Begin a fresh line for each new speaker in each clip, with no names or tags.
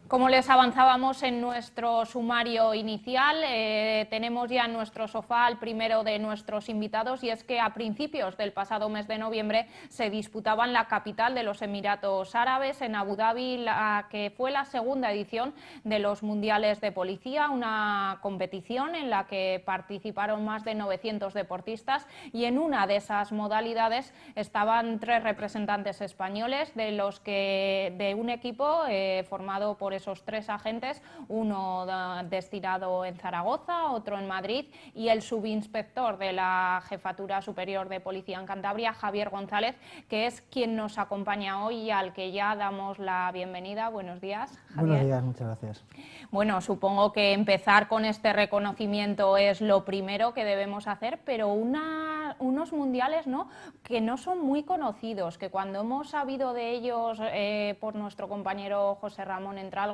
Como les avanzábamos en nuestro sumario inicial, tenemos ya en nuestro sofá al primero de nuestros invitados, y es que a principios del pasado mes de noviembre se disputaba en la capital de los Emiratos Árabes, en Abu Dhabi, la que fue la segunda edición de los Mundiales de Policía, una competición en la que participaron más de 900 deportistas, y en una de esas modalidades estaban 3 representantes españoles, de un equipo formado por esos 3 agentes, uno destinado en Zaragoza, otro en Madrid, y el subinspector de la Jefatura Superior de Policía en Cantabria, Javier González, que es quien nos acompaña hoy y al que ya damos la bienvenida. Buenos días, Javier.
Buenos días, muchas gracias.
Bueno, supongo que empezar con este reconocimiento es lo primero que debemos hacer, pero unos mundiales, ¿no?, que no son muy conocidos, que cuando hemos sabido de ellos por nuestro compañero José Ramón Entralgo,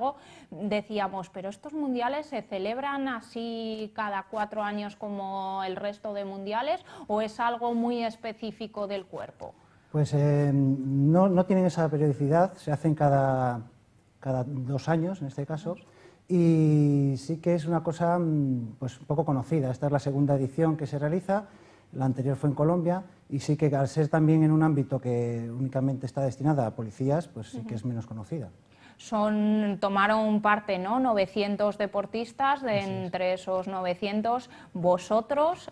decíamos, pero estos mundiales se celebran así cada 4 años como el resto de mundiales, ¿o es algo muy específico del cuerpo?
Pues no tienen esa periodicidad, se hacen cada 2 años en este caso, y sí que es una cosa pues un poco conocida. Esta es la segunda edición que se realiza, la anterior fue en Colombia, y sí que al ser también en un ámbito que únicamente está destinada a policías, pues sí que es menos conocida.
Tomaron parte, ¿no?, 900 deportistas, entre esos 900 vosotros.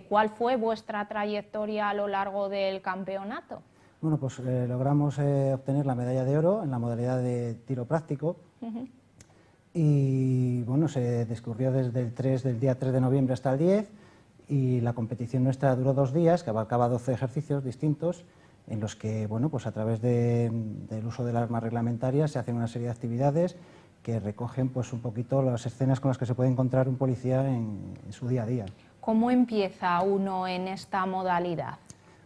¿Cuál fue vuestra trayectoria a lo largo del campeonato?
Bueno, pues logramos obtener la medalla de oro en la modalidad de tiro práctico. Y bueno, se discurrió desde del día 3 de noviembre hasta el 10, y la competición nuestra duró 2 días, que abarcaba 12 ejercicios distintos, en los que, bueno, pues a través del uso del arma reglamentaria se hacen una serie de actividades que recogen pues un poquito las escenas con las que se puede encontrar un policía en su día a día.
¿Cómo empieza uno en esta modalidad?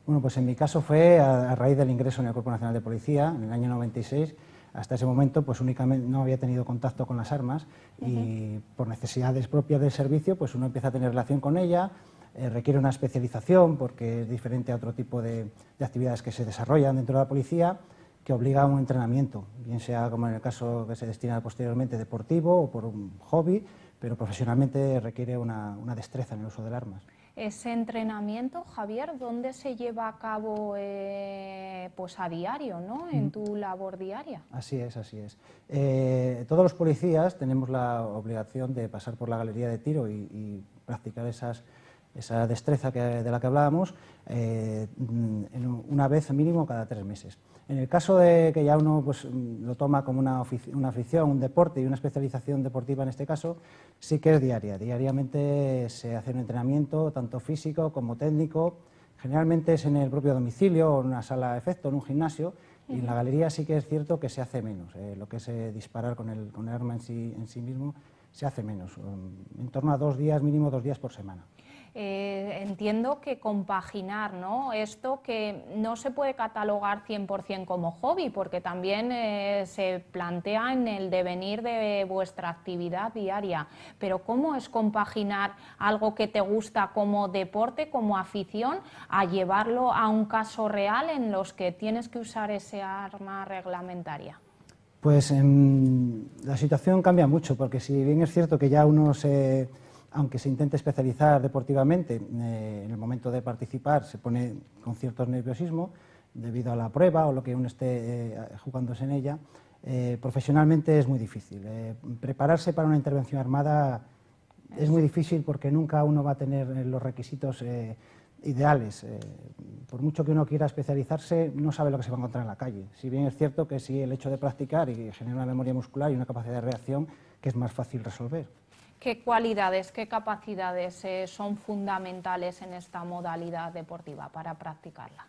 Bueno, pues en mi caso fue a raíz del ingreso en el Cuerpo Nacional de Policía, en el año 96. Hasta ese momento pues únicamente no había tenido contacto con las armas, y por necesidades propias del servicio pues uno empieza a tener relación con ella. Requiere una especialización porque es diferente a otro tipo de actividades que se desarrollan dentro de la policía, que obliga a un entrenamiento, bien sea como en el caso que se destina posteriormente deportivo o por un hobby, pero profesionalmente requiere una destreza en el uso del armas.
Ese entrenamiento, Javier, ¿dónde se lleva a cabo pues a diario, ¿no?, en tu labor diaria?
Así es, así es. Todos los policías tenemos la obligación de pasar por la galería de tiro y practicar esa destreza de la que hablábamos una vez mínimo cada 3 meses. En el caso de que ya uno pues, lo toma como una afición, un deporte y una especialización deportiva en este caso, sí que es diaria. Diariamente se hace un entrenamiento tanto físico como técnico. Generalmente es en el propio domicilio o en una sala de efecto, en un gimnasio, y en la galería sí que es cierto que se hace menos. Lo que es disparar con el arma en sí mismo se hace menos, en torno a 2 días, mínimo 2 días por semana.
Entiendo que compaginar, ¿no?, esto que no se puede catalogar 100% como hobby, porque también se plantea en el devenir de vuestra actividad diaria, pero ¿cómo es compaginar algo que te gusta como deporte, como afición, a llevarlo a un caso real en los que tienes que usar ese arma reglamentaria?
Pues la situación cambia mucho, porque si bien es cierto que ya uno aunque se intente especializar deportivamente, en el momento de participar se pone con cierto nerviosismo debido a la prueba o lo que uno esté jugándose en ella, profesionalmente es muy difícil. Prepararse para una intervención armada es muy difícil porque nunca uno va a tener los requisitos ideales. Por mucho que uno quiera especializarse, no sabe lo que se va a encontrar en la calle. Si bien es cierto que sí, el hecho de practicar y generar una memoria muscular y una capacidad de reacción que es más fácil resolver.
¿Qué cualidades, qué capacidades son fundamentales en esta modalidad deportiva para practicarla?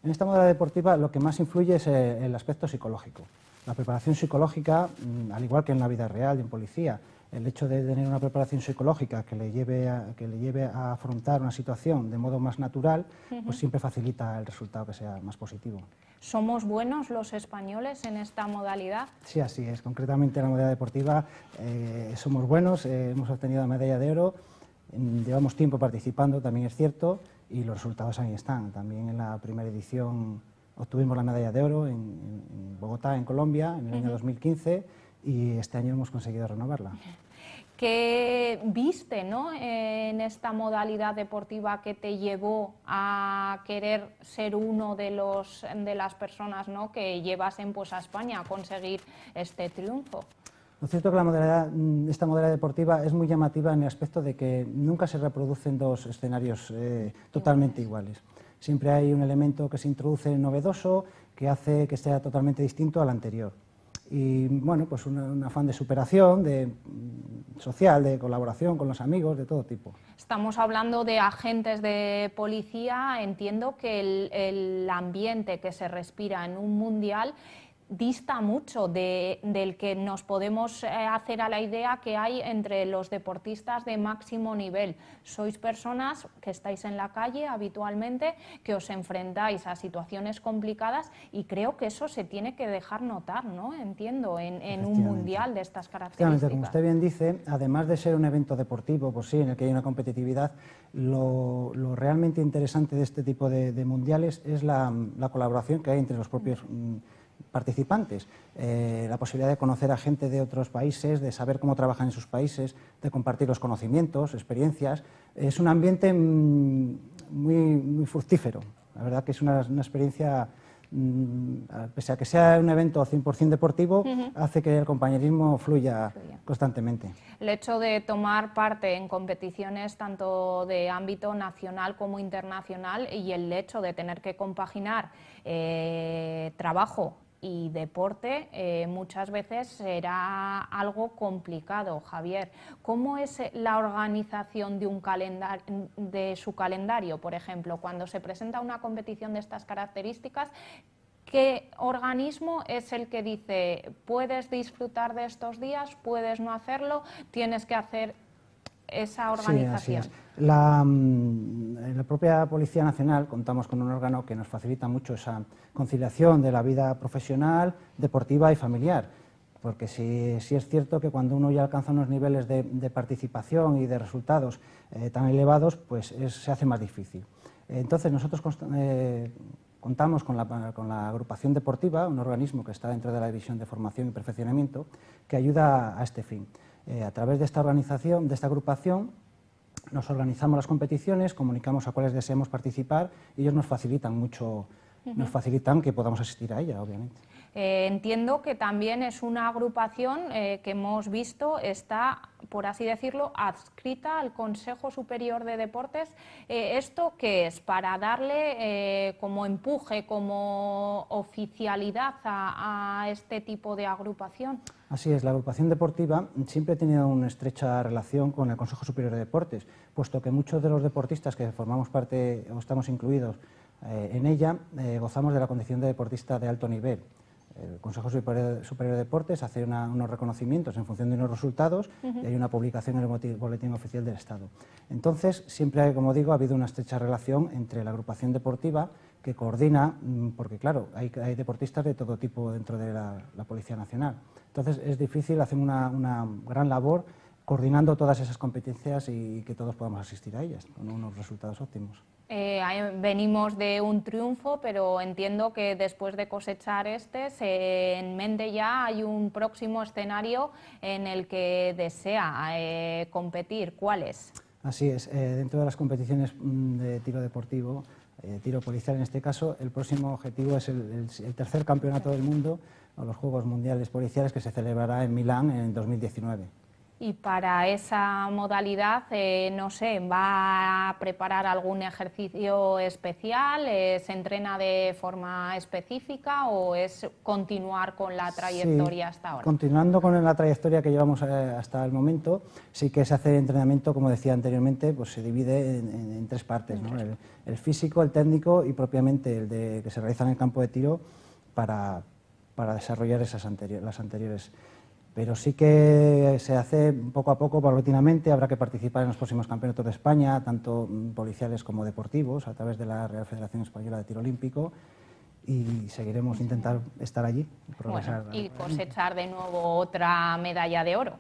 En esta modalidad deportiva lo que más influye es el aspecto psicológico. La preparación psicológica, al igual que en la vida real, en policía, el hecho de tener una preparación psicológica que le lleve a afrontar una situación de modo más natural, pues siempre facilita el resultado que sea más positivo.
¿Somos buenos los españoles en esta modalidad?
Sí, así es. Concretamente en la modalidad deportiva somos buenos, hemos obtenido la medalla de oro, llevamos tiempo participando, también es cierto, y los resultados ahí están. También en la primera edición obtuvimos la medalla de oro en Bogotá, en Colombia, en el año 2015, y este año hemos conseguido renovarla.
¿Qué viste, ¿no?, en esta modalidad deportiva que te llevó a querer ser uno de las personas, ¿no?, que llevasen pues a España a conseguir este triunfo?
Lo cierto es que esta modalidad deportiva es muy llamativa en el aspecto de que nunca se reproducen dos escenarios totalmente iguales. Siempre hay un elemento que se introduce novedoso que hace que sea totalmente distinto al anterior. Y bueno, pues un afán de superación, social, de colaboración con los amigos, de todo tipo.
Estamos hablando de agentes de policía. Entiendo que el ambiente que se respira en un mundial dista mucho del que nos podemos hacer a la idea que hay entre los deportistas de máximo nivel. Sois personas que estáis en la calle habitualmente, que os enfrentáis a situaciones complicadas y creo que eso se tiene que dejar notar, ¿no? Entiendo, en un mundial de estas características.
Como usted bien dice, además de ser un evento deportivo, pues sí, en el que hay una competitividad, lo realmente interesante de este tipo de mundiales es la colaboración que hay entre los propios participantes, la posibilidad de conocer a gente de otros países, de saber cómo trabajan en sus países, de compartir los conocimientos, experiencias. Es un ambiente muy fructífero. La verdad que es una experiencia, pese a que sea un evento 100% deportivo, hace que el compañerismo fluya constantemente.
El hecho de tomar parte en competiciones tanto de ámbito nacional como internacional y el hecho de tener que compaginar trabajo y deporte muchas veces será algo complicado. Javier, ¿cómo es la organización de su calendario? Por ejemplo, cuando se presenta una competición de estas características, ¿qué organismo es el que dice puedes disfrutar de estos días, puedes no hacerlo, tienes que hacer esa organización?
Sí, así es. En la propia Policía Nacional contamos con un órgano que nos facilita mucho esa conciliación de la vida profesional, deportiva y familiar, porque sí es cierto que cuando uno ya alcanza unos niveles de participación y de resultados tan elevados, pues se hace más difícil. Entonces nosotros contamos con la agrupación deportiva, un organismo que está dentro de la División de Formación y Perfeccionamiento, que ayuda a este fin. A través de esta organización, de esta agrupación, nos organizamos las competiciones, comunicamos a cuáles deseamos participar y ellos nos facilitan mucho, nos facilitan que podamos asistir a ella, obviamente.
Entiendo que también es una agrupación que hemos visto, está, por así decirlo, adscrita al Consejo Superior de Deportes. ¿Esto qué es? Para darle como empuje, como oficialidad a este tipo de agrupación.
Así es, la agrupación deportiva siempre ha tenido una estrecha relación con el Consejo Superior de Deportes, puesto que muchos de los deportistas que formamos parte o estamos incluidos en ella gozamos de la condición de deportista de alto nivel. El Consejo Superior de Deportes hace unos reconocimientos en función de unos resultados y hay una publicación en el Boletín Oficial del Estado. Entonces, siempre, como digo, ha habido una estrecha relación entre la agrupación deportiva que coordina, porque claro, hay deportistas de todo tipo dentro de la Policía Nacional. Entonces, es difícil hacer una gran labor coordinando todas esas competencias y que todos podamos asistir a ellas con unos resultados óptimos.
Venimos de un triunfo, pero entiendo que después de cosechar en mente ya hay un próximo escenario en el que desea competir. ¿Cuál es?
Así es, dentro de las competiciones de tiro deportivo, tiro policial en este caso, el próximo objetivo es el tercer campeonato del mundo, o los Juegos Mundiales Policiales, que se celebrará en Milán en 2019.
Y para esa modalidad, no sé, ¿va a preparar algún ejercicio especial? ¿Se entrena de forma específica o es continuar con la trayectoria hasta ahora?
Continuando con la trayectoria que llevamos hasta el momento, sí que se hace entrenamiento, como decía anteriormente, pues se divide en tres partes, ¿no? El físico, el técnico y propiamente el que se realiza en el campo de tiro para desarrollar las anteriores. Pero sí que se hace poco a poco, paulatinamente. Habrá que participar en los próximos campeonatos de España, tanto policiales como deportivos, a través de la Real Federación Española de Tiro Olímpico, y seguiremos intentar estar allí y progresar.
Bueno, y cosechar de nuevo otra medalla de oro.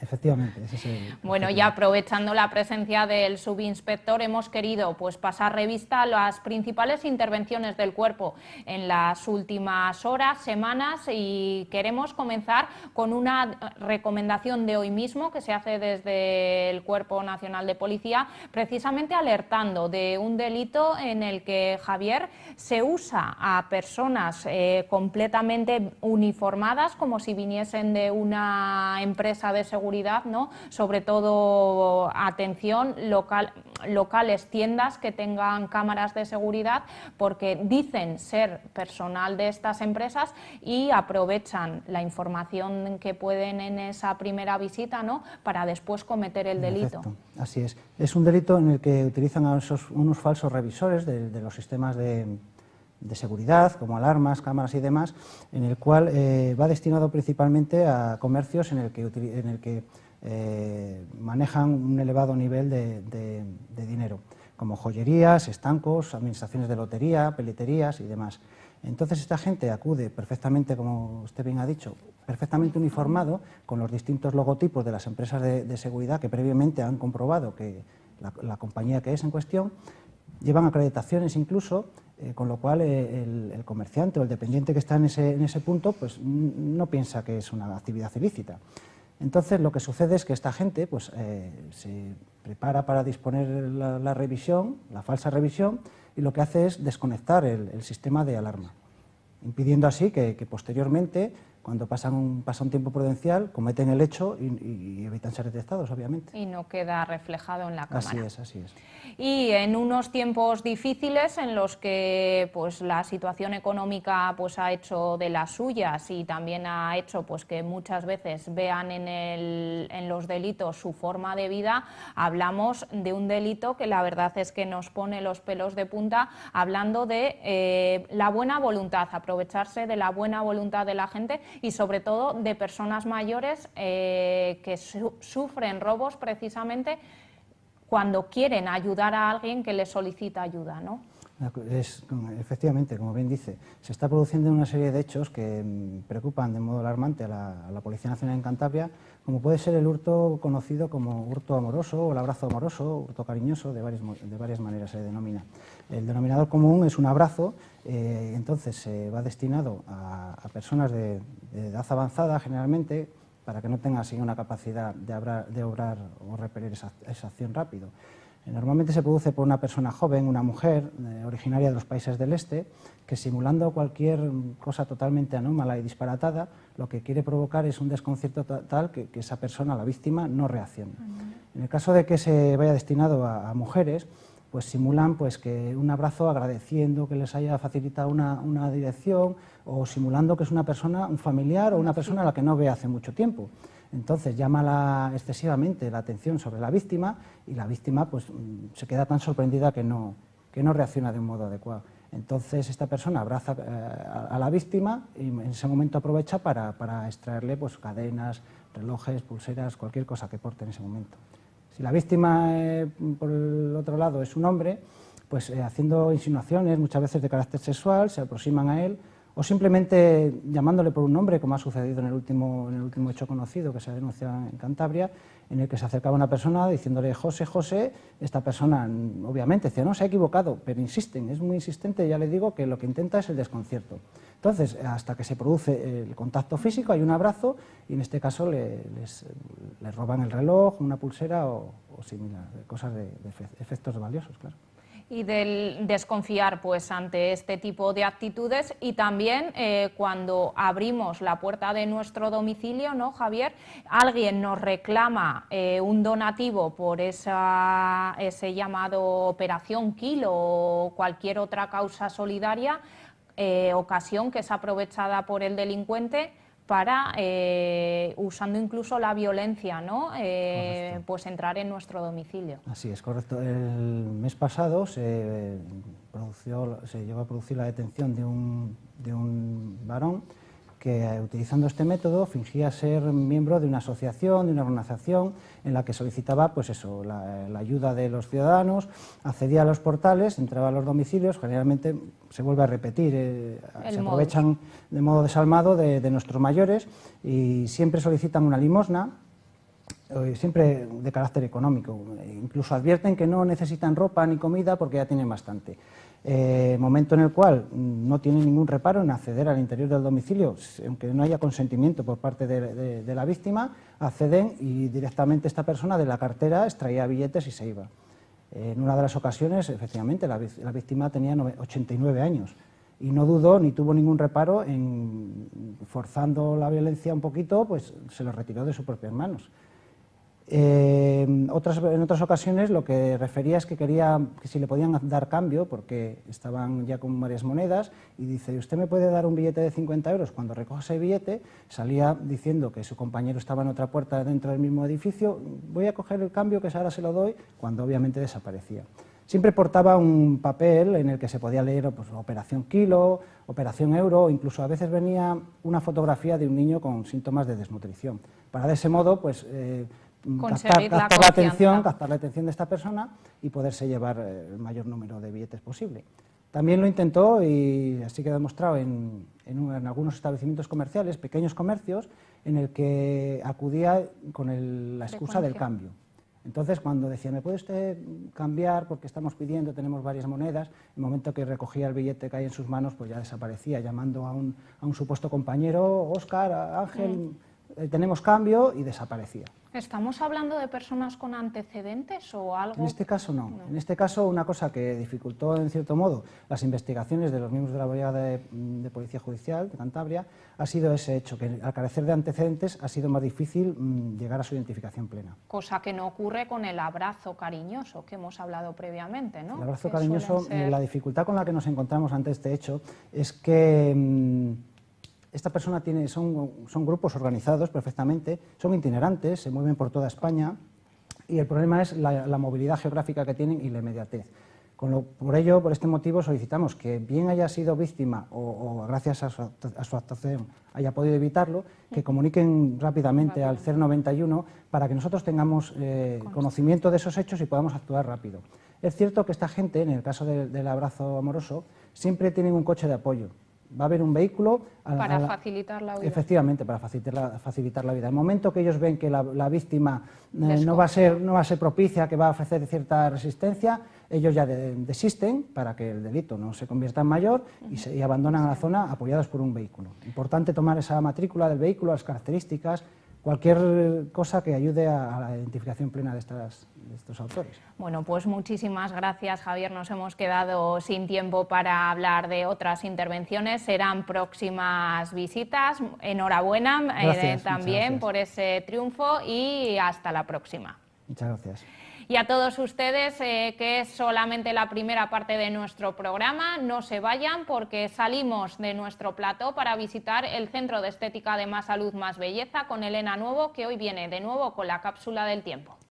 Efectivamente, ese es el
Bueno,
objetivo.
y aprovechando la presencia del subinspector, hemos querido pues pasar revista a las principales intervenciones del cuerpo en las últimas horas, semanas, y queremos comenzar con una recomendación de hoy mismo que se hace desde el Cuerpo Nacional de Policía, precisamente alertando de un delito en el que, Javier, se usa a personas completamente uniformadas, como si viniesen de una empresa de seguridad, ¿no? Sobre todo, atención, locales, tiendas que tengan cámaras de seguridad, porque dicen ser personal de estas empresas y aprovechan la información que pueden en esa primera visita, ¿no? Para después cometer el delito.
Efecto, así es. Es un delito en el que utilizan a unos falsos revisores de los sistemas de seguridad, como alarmas, cámaras y demás, en el cual va destinado principalmente a comercios en el que manejan un elevado nivel de dinero, como joyerías, estancos, administraciones de lotería, peleterías y demás. Entonces esta gente acude perfectamente, como usted bien ha dicho, perfectamente uniformado, con los distintos logotipos de las empresas de seguridad que previamente han comprobado que la compañía que es en cuestión, llevan acreditaciones incluso, con lo cual el comerciante o el dependiente que está en ese punto pues no piensa que es una actividad ilícita. Entonces lo que sucede es que esta gente pues, se prepara para disponer la revisión, la falsa revisión, y lo que hace es desconectar el sistema de alarma, impidiendo así que posteriormente, cuando pasa un tiempo prudencial, cometen el hecho y evitan ser detectados, obviamente.
Y no queda reflejado en la cámara.
Así es, así es.
Y en unos tiempos difíciles en los que pues, la situación económica pues, ha hecho de las suyas y también ha hecho pues, que muchas veces vean en los delitos su forma de vida, hablamos de un delito que la verdad es que nos pone los pelos de punta, hablando de la buena voluntad, aprovecharse de la buena voluntad de la gente y sobre todo de personas mayores que sufren robos precisamente cuando quieren ayudar a alguien que les solicita ayuda, ¿no?
Efectivamente, como bien dice, se está produciendo una serie de hechos que preocupan de modo alarmante a la Policía Nacional en Cantabria, como puede ser el hurto conocido como hurto amoroso o el abrazo amoroso, hurto cariñoso, de varias maneras se denomina. El denominador común es un abrazo, entonces va destinado a personas de edad avanzada generalmente, para que no tenga así una capacidad de obrar o repeler esa acción rápido. Normalmente se produce por una persona joven, una mujer originaria de los países del este, que simulando cualquier cosa totalmente anómala y disparatada, lo que quiere provocar es un desconcierto tal que esa persona, la víctima, no reacciona. En el caso de que se vaya destinado a mujeres, pues simulan pues, que un abrazo agradeciendo que les haya facilitado una dirección, o simulando que es una persona, un familiar o una persona a la que no ve hace mucho tiempo. Entonces llama excesivamente la atención sobre la víctima y la víctima pues, se queda tan sorprendida que no reacciona de un modo adecuado. Entonces esta persona abraza a la víctima y en ese momento aprovecha para extraerle pues, cadenas, relojes, pulseras, cualquier cosa que porte en ese momento. Si la víctima, por el otro lado, es un hombre, pues haciendo insinuaciones, muchas veces de carácter sexual, se aproximan a él, o simplemente llamándole por un nombre, como ha sucedido en el último hecho conocido que se ha denunciado en Cantabria, en el que se acercaba una persona diciéndole José, José, esta persona obviamente decía, no, se ha equivocado, pero insisten, es muy insistente, ya le digo que lo que intenta es el desconcierto. Entonces, hasta que se produce el contacto físico, hay un abrazo y en este caso les roban el reloj, una pulsera o similar, cosas de efectos valiosos, claro.
Y del desconfiar pues, ante este tipo de actitudes y también cuando abrimos la puerta de nuestro domicilio, ¿no, Javier? Alguien nos reclama un donativo por ese llamado Operación Kilo o cualquier otra causa solidaria, ocasión que es aprovechada por el delincuente para, usando incluso la violencia, ¿no? Pues entrar en nuestro domicilio.
Así es, correcto. El mes pasado se llegó a producir la detención de un varón que, utilizando este método, fingía ser miembro de una asociación, de una organización en la que solicitaba pues eso, la ayuda de los ciudadanos, accedía a los portales, entraba a los domicilios, generalmente se vuelve a repetir, se aprovechan de modo desalmado de nuestros mayores y siempre solicitan una limosna siempre de carácter económico. Incluso advierten que no necesitan ropa ni comida porque ya tienen bastante. Momento en el cual no tienen ningún reparo en acceder al interior del domicilio, aunque no haya consentimiento por parte de la víctima, acceden y directamente esta persona de la cartera extraía billetes y se iba. En una de las ocasiones, efectivamente, la víctima tenía 89 años y no dudó ni tuvo ningún reparo en, forzando la violencia un poquito, pues se lo retiró de sus propias manos. En otras ocasiones lo que refería es que quería que si le podían dar cambio, porque estaban ya con varias monedas, y dice, ¿usted me puede dar un billete de 50 euros? Cuando recoge ese billete, salía diciendo que su compañero estaba en otra puerta dentro del mismo edificio, voy a coger el cambio que ahora se lo doy, cuando obviamente desaparecía. Siempre portaba un papel en el que se podía leer pues, Operación Kilo, Operación Euro, o incluso a veces venía una fotografía de un niño con síntomas de desnutrición, para de ese modo pues, captar la atención de esta persona y poderse llevar el mayor número de billetes posible. También lo intentó, y así quedó demostrado, en algunos establecimientos comerciales, pequeños comercios, en el que acudía con la excusa del cambio. Entonces, cuando decía, ¿me puede usted cambiar porque estamos pidiendo, tenemos varias monedas? En el momento que recogía el billete que hay en sus manos, pues ya desaparecía, llamando a un supuesto compañero, Óscar, Ángel, tenemos cambio, y desaparecía.
¿Estamos hablando de personas con antecedentes o algo?
En este caso no. En este caso, una cosa que dificultó en cierto modo las investigaciones de los miembros de la Brigada de Policía Judicial de Cantabria ha sido ese hecho, que al carecer de antecedentes ha sido más difícil llegar a su identificación plena.
Cosa que no ocurre con el abrazo cariñoso que hemos hablado previamente, ¿no?
El abrazo cariñoso, la dificultad con la que nos encontramos ante este hecho es que esta persona son grupos organizados perfectamente, son itinerantes, se mueven por toda España, y el problema es la movilidad geográfica que tienen y la inmediatez. Por ello, por este motivo, solicitamos que bien haya sido víctima o gracias a su actuación haya podido evitarlo, que comuniquen rápidamente al 091 para que nosotros tengamos conocimiento de esos hechos y podamos actuar rápido. Es cierto que esta gente, en el caso del abrazo amoroso, siempre tienen un coche de apoyo. Va a haber un vehículo
para facilitar la vida.
Efectivamente, para facilitar la vida. El momento que ellos ven que la víctima no va a ser propicia, que va a ofrecer cierta resistencia, ellos ya desisten para que el delito no se convierta en mayor y abandonan la zona apoyados por un vehículo. Importante tomar esa matrícula del vehículo, las características, cualquier cosa que ayude a la identificación plena de estos autores.
Bueno, pues muchísimas gracias, Javier. Nos hemos quedado sin tiempo para hablar de otras intervenciones. Serán próximas visitas. Enhorabuena también por ese triunfo y hasta la próxima.
Muchas gracias.
Y a todos ustedes, que es solamente la primera parte de nuestro programa, no se vayan porque salimos de nuestro plató para visitar el Centro de Estética de Más Salud, Más Belleza con Elena Nuevo, que hoy viene de nuevo con la cápsula del tiempo.